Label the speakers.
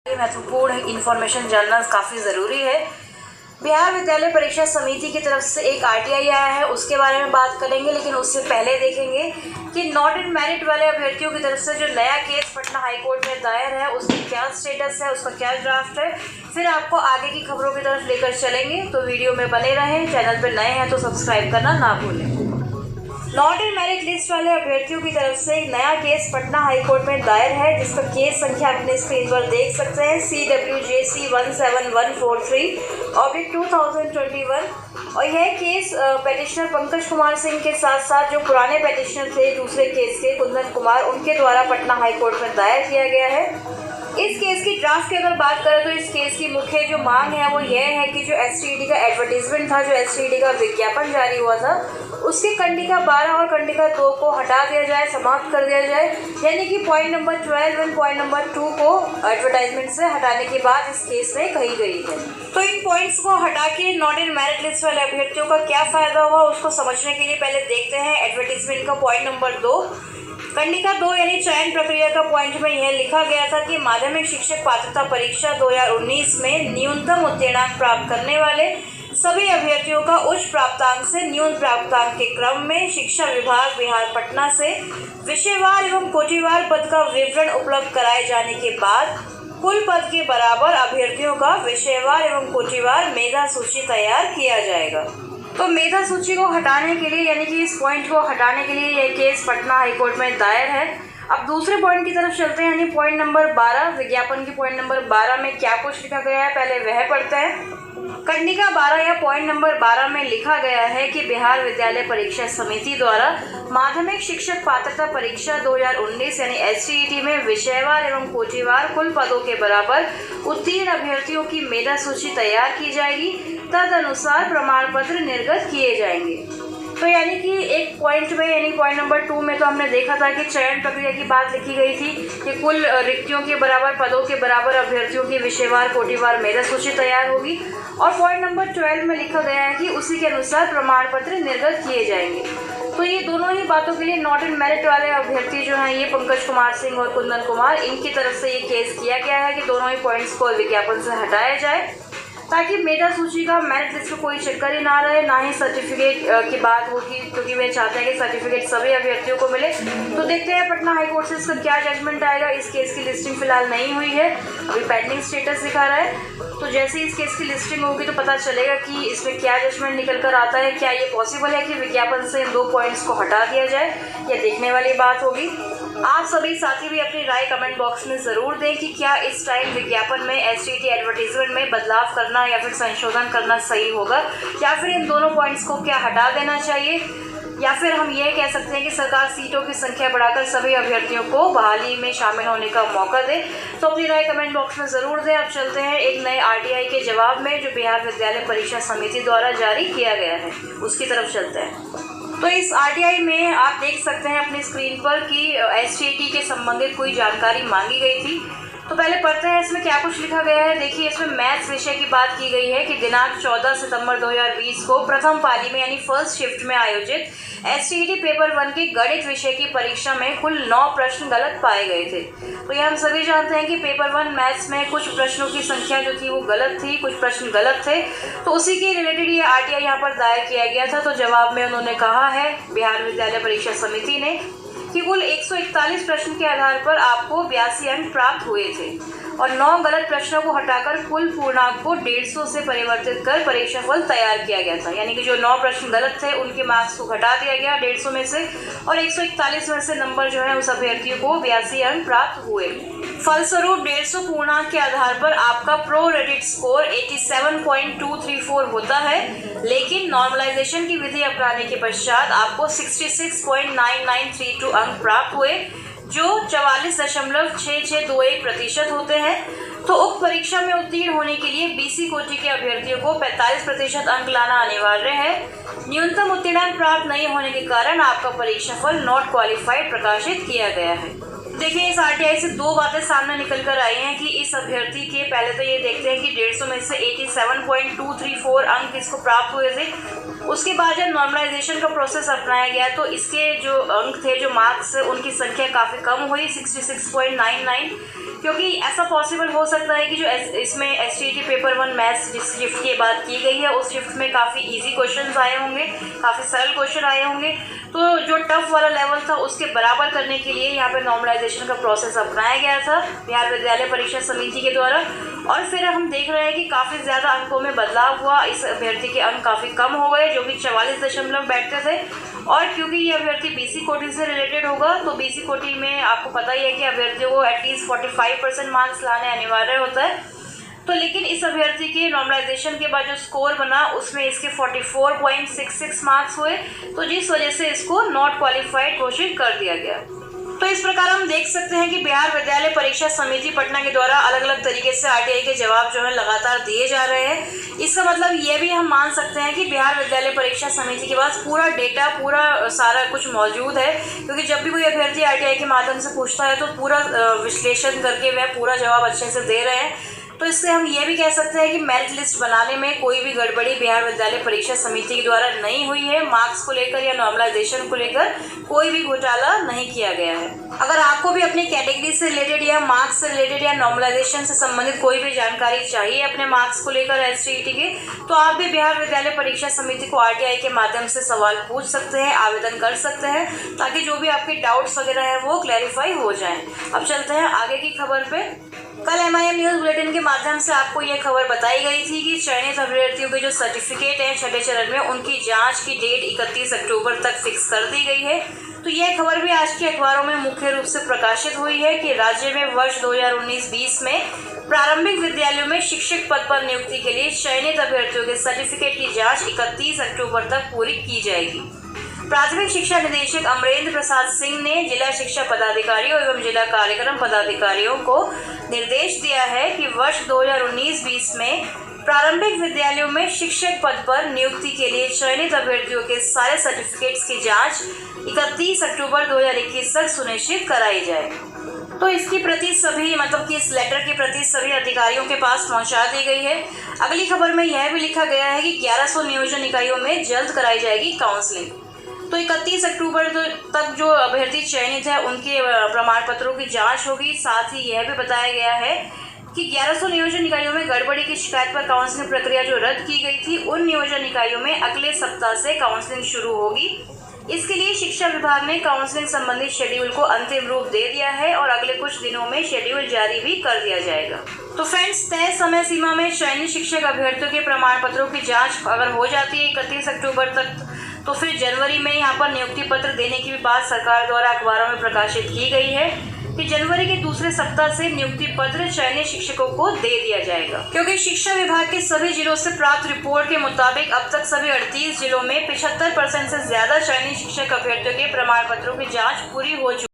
Speaker 1: महत्वपूर्ण इन्फॉर्मेशन जानना काफ़ी ज़रूरी है। बिहार विद्यालय परीक्षा समिति की तरफ से एक आरटीआई आया है, उसके बारे में बात करेंगे, लेकिन उससे पहले देखेंगे कि नॉट इन मेरिट वाले अभ्यर्थियों की तरफ से जो नया केस पटना हाईकोर्ट में दायर है उसकी क्या स्टेटस है, उसका क्या ड्राफ्ट है। फिर आपको आगे की खबरों की तरफ लेकर चलेंगे, तो वीडियो में बने रहें। चैनल पर नए हैं तो सब्सक्राइब करना ना भूलें। नॉट इन मेरिट लिस्ट वाले अभ्यर्थियों की तरफ से एक नया केस पटना हाईकोर्ट में दायर है, जिसका केस संख्या अपने स्क्रीन पर देख सकते हैं CWJC 17143/2021। और यह केस पेटिशनर पंकज कुमार सिंह के साथ साथ जो पुराने पेटिशनर थे दूसरे केस के कुंदन कुमार, उनके द्वारा पटना हाईकोर्ट में दायर किया गया है। इस केस की ड्राफ्ट की अगर बात करें तो इस केस की मुख्य जो मांग है वो यह है कि जो STED का एडवर्टीजमेंट था, जो STED का विज्ञापन जारी हुआ था, उसके कंडिका 12 और कंडिका 2 को हटा दिया जाए, समाप्त कर दिया जाए। यानी कि पॉइंट नंबर 12 और पॉइंट नंबर 2 को एडवर्टाइजमेंट से हटाने की बात इस केस में कही गई है। तो इन पॉइंट्स को हटा के नॉट इन मेरिट लिस्ट वाले अभ्यर्थियों का क्या फायदा होगा उसको समझने के लिए पहले देखते हैं एडवर्टीजमेंट का पॉइंट नंबर 2। कंडिका 2 यानी चयन प्रक्रिया का पॉइंट में यह लिखा गया था कि माध्यमिक शिक्षक पात्रता परीक्षा 2019 में न्यूनतम उत्तीर्णांक प्राप्त करने वाले सभी अभ्यर्थियों का उच्च प्राप्तांक से न्यून प्राप्तांक के क्रम में शिक्षा विभाग बिहार पटना से विषयवार एवं कोटिवार पद का विवरण उपलब्ध कराए जाने के बाद कुल पद के बराबर अभ्यर्थियों का विषयवार एवं कोटिवार मेधा सूची तैयार किया जाएगा। तो मेधा सूची को हटाने के लिए यानी कि इस पॉइंट को हटाने के लिए यह केस पटना हाईकोर्ट में दायर है। अब दूसरे पॉइंट की तरफ चलते हैं, यानी पॉइंट नंबर 12। विज्ञापन की पॉइंट नंबर 12 में क्या कुछ लिखा गया है पहले वह पढ़ते हैं। कंडिका 12 या पॉइंट नंबर 12 में लिखा गया है कि बिहार विद्यालय परीक्षा समिति द्वारा माध्यमिक शिक्षक पात्रता परीक्षा 2019 यानी STET में विषयवार एवं कोटिवार कुल पदों के बराबर उत्तीर्ण अभ्यर्थियों की मेधा सूची तैयार की जाएगी, तद अनुसार प्रमाण पत्र निर्गत किए जाएंगे। तो यानी कि एक पॉइंट में यानी पॉइंट नंबर 2 में तो हमने देखा था कि चयन प्रक्रिया की बात लिखी गई थी कि कुल रिक्तियों के बराबर पदों के बराबर अभ्यर्थियों की विषयवार कोटिवार मेधा सूची तैयार होगी। और पॉइंट नंबर 12 में लिखा गया है कि उसी के अनुसार प्रमाण पत्र निर्गत किए जाएंगे। तो ये दोनों ही बातों के लिए नॉट इन मेरिट वाले अभ्यर्थी जो हैं ये पंकज कुमार सिंह और कुंदन कुमार, इनकी तरफ से ये केस किया गया है कि दोनों ही पॉइंट्स को विज्ञापन से हटाया जाए, ताकि मेधा सूची का मेरिट लिस्ट में कोई चक्कर ही ना रहे, ना ही सर्टिफिकेट की बात होगी, क्योंकि वे चाहते हैं कि सर्टिफिकेट सभी अभ्यर्थियों को मिले। तो देखते हैं पटना हाईकोर्ट से इसका क्या जजमेंट आएगा। इस केस की लिस्टिंग फिलहाल नहीं हुई है, अभी पेंडिंग स्टेटस दिखा रहा है। तो जैसे इस केस की लिस्टिंग होगी तो पता चलेगा कि इसमें क्या जजमेंट निकल कर आता है। क्या ये पॉसिबल है कि विज्ञापन से इन 2 पॉइंट्स को हटा दिया जाए, यह देखने वाली बात होगी। आप सभी साथी भी अपनी राय कमेंट बॉक्स में ज़रूर दें कि क्या इस टाइम विज्ञापन में STET एडवर्टीजमेंट में बदलाव करना या फिर संशोधन करना सही होगा, या फिर इन दोनों पॉइंट्स को क्या हटा देना चाहिए, या फिर हम ये कह सकते हैं कि सरकार सीटों की संख्या बढ़ाकर सभी अभ्यर्थियों को बहाली में शामिल होने का मौका दे। तो अपनी राय कमेंट बॉक्स में ज़रूर दें। अब चलते हैं एक नए RTI के जवाब में जो बिहार विद्यालय परीक्षा समिति द्वारा जारी किया गया है उसकी तरफ चलते हैं। तो इस RTI में आप देख सकते हैं अपनी स्क्रीन पर कि STET के संबंधित कोई जानकारी मांगी गई थी। तो पहले पढ़ते हैं इसमें क्या कुछ लिखा गया है। देखिए, इसमें मैथ्स विषय की बात की गई है कि दिनांक 14 सितंबर 2020 को प्रथम पाली में यानी फर्स्ट शिफ्ट में आयोजित STET पेपर 1 के गणित विषय की परीक्षा में कुल 9 प्रश्न गलत पाए गए थे। तो ये हम सभी जानते हैं कि पेपर 1 मैथ्स में कुछ प्रश्नों की संख्या जो थी वो गलत थी, कुछ प्रश्न गलत थे। तो उसी के रिलेटेड ये RTI यहाँ पर दायर किया गया था। तो जवाब में उन्होंने कहा है बिहार विद्यालय परीक्षा समिति ने कि कुल 141 प्रश्न के आधार पर आपको 82 अंक प्राप्त हुए थे और 9 गलत प्रश्नों को हटाकर कुल पूर्णांक को 150 से परिवर्तित कर परीक्षाफल तैयार किया गया था। यानी कि जो 9 प्रश्न गलत थे उनके मार्क्स को घटा दिया गया 150 में से, और 141 में से नंबर जो है उस अभ्यर्थियों को 82 अंक प्राप्त हुए। फलस्वरूप 150 पूर्णांक के आधार पर आपका प्रो रेडिट स्कोर 87.234 होता है, लेकिन नॉर्मलाइजेशन की विधि अपनाने के पश्चात आपको 66.9932 अंक प्राप्त हुए, जो 44.6621% होते हैं। तो उक्त परीक्षा में उत्तीर्ण होने के लिए BC कोटि के अभ्यर्थियों को 45% अंक लाना अनिवार्य है। न्यूनतम उत्तीर्णांक प्राप्त नहीं होने के कारण आपका परीक्षाफल नॉट क्वालिफाइड प्रकाशित किया गया है। देखिए, इस RTI से 2 बातें सामने निकल कर आई हैं कि इस अभ्यर्थी के पहले तो ये देखते हैं कि 150 में से 87.234 अंक इसको प्राप्त हुए थे। उसके बाद जब नॉर्मलाइजेशन का प्रोसेस अपनाया गया तो इसके जो अंक थे, जो मार्क्स, उनकी संख्या काफ़ी कम हुई 66.99, क्योंकि ऐसा पॉसिबल हो सकता है कि जो इसमें एसटीईटी पेपर 1 मैथ्स जिस शिफ्ट की बात की गई है उस शिफ्ट में काफ़ी इजी क्वेश्चंस आए होंगे, काफ़ी सरल क्वेश्चन आए होंगे। तो जो टफ वाला लेवल था उसके बराबर करने के लिए यहाँ पे नॉर्मलाइजेशन का प्रोसेस अपनाया गया था बिहार विद्यालय परीक्षा समिति के द्वारा। और फिर हम देख रहे हैं कि काफ़ी ज़्यादा अंकों में बदलाव हुआ। इस अभ्यर्थी के अंक काफ़ी कम हो गए जो कि 44 बैठते थे। और क्योंकि ये अभ्यर्थी बीसी कोटी से रिलेटेड होगा तो बीसी कोटी में आपको पता ही है कि अभ्यर्थियों को एटलीस्ट 45% मार्क्स लाने अनिवार्य होता है। तो लेकिन इस अभ्यर्थी के नॉर्मलाइजेशन के बाद जो स्कोर बना उसमें इसके 44.66 मार्क्स हुए, तो जिस वजह से इसको नॉट क्वालिफाइड घोषित कर दिया गया। तो इस प्रकार हम देख सकते हैं कि बिहार विद्यालय परीक्षा समिति पटना के द्वारा अलग अलग तरीके से आरटीआई के जवाब जो है लगातार दिए जा रहे हैं। इसका मतलब ये भी हम मान सकते हैं कि बिहार विद्यालय परीक्षा समिति के पास पूरा डेटा, पूरा सारा कुछ मौजूद है, क्योंकि जब भी कोई अभ्यर्थी आरटीआई के माध्यम से पूछता है तो पूरा विश्लेषण करके वह पूरा जवाब अच्छे से दे रहे हैं। तो इससे हम ये भी कह सकते हैं कि मेरिट लिस्ट बनाने में कोई भी गड़बड़ी बिहार विद्यालय परीक्षा समिति के द्वारा नहीं हुई है। मार्क्स को लेकर या नॉर्मलाइजेशन को लेकर कोई भी घोटाला नहीं किया गया है। अगर आपको भी अपनी कैटेगरी से रिलेटेड या मार्क्स से रिलेटेड या नॉर्मलाइजेशन से संबंधित कोई भी जानकारी चाहिए अपने मार्क्स को लेकर एसटीईटी के, तो आप भी बिहार विद्यालय परीक्षा समिति को आरटीआई के माध्यम से सवाल पूछ सकते हैं, आवेदन कर सकते हैं, ताकि जो भी आपके डाउट्स वगैरह है वो क्लैरिफाई हो जाएं। अब चलते हैं आगे की खबर पे। कल MIM न्यूज़ बुलेटिन के माध्यम से आपको ये खबर बताई गई थी कि चयनित अभ्यर्थियों के जो सर्टिफिकेट हैं छठे चरण में उनकी जांच की डेट 31 अक्टूबर तक फिक्स कर दी गई है। तो यह खबर भी आज के अखबारों में मुख्य रूप से प्रकाशित हुई है कि राज्य में वर्ष 2019-20 में प्रारंभिक विद्यालयों में शिक्षक पद पर नियुक्ति के लिए चयनित अभ्यर्थियों के सर्टिफिकेट की जाँच 31 अक्टूबर तक पूरी की जाएगी। प्राथमिक शिक्षा निदेशक अमरेंद्र प्रसाद सिंह ने जिला शिक्षा पदाधिकारियों एवं जिला कार्यक्रम पदाधिकारियों को निर्देश दिया है कि वर्ष 2019-20 में प्रारंभिक विद्यालयों में शिक्षक पद पर नियुक्ति के लिए चयनित अभ्यर्थियों के सारे सर्टिफिकेट्स की जांच 31 अक्टूबर 2021 तक सुनिश्चित कराई जाए। तो इसकी प्रति सभी कि इस लेटर की प्रति सभी अधिकारियों के पास पहुंचा दी गई है। अगली खबर में यह भी लिखा गया है कि 1100 नियोजन इकाइयों में जल्द कराई जाएगी काउंसलिंग। तो 31 अक्टूबर तक जो अभ्यर्थी चयनित है उनके प्रमाण पत्रों की जांच होगी। साथ ही यह भी बताया गया है कि 1100 नियोजन इकाइयों में गड़बड़ी की शिकायत पर काउंसलिंग प्रक्रिया जो रद्द की गई थी उन नियोजन इकाइयों में अगले सप्ताह से काउंसलिंग शुरू होगी। इसके लिए शिक्षा विभाग ने काउंसलिंग संबंधी शेड्यूल को अंतिम रूप दे दिया है और अगले कुछ दिनों में शेड्यूल जारी भी कर दिया जाएगा। तो फ्रेंड्स, तय समय सीमा में चयनित शिक्षक अभ्यर्थियों के प्रमाण पत्रों की जाँच अगर हो जाती है 31 अक्टूबर तक, तो फिर जनवरी में यहाँ पर नियुक्ति पत्र देने की भी बात सरकार द्वारा अखबारों में प्रकाशित की गई है कि जनवरी के दूसरे सप्ताह से नियुक्ति पत्र चयनित शिक्षकों को दे दिया जाएगा। क्योंकि शिक्षा विभाग के सभी जिलों से प्राप्त रिपोर्ट के मुताबिक अब तक सभी 38 जिलों में 75% से ज्यादा चयनित शिक्षक अभ्यर्थियों के प्रमाण पत्रों की जाँच पूरी हो चुकी है।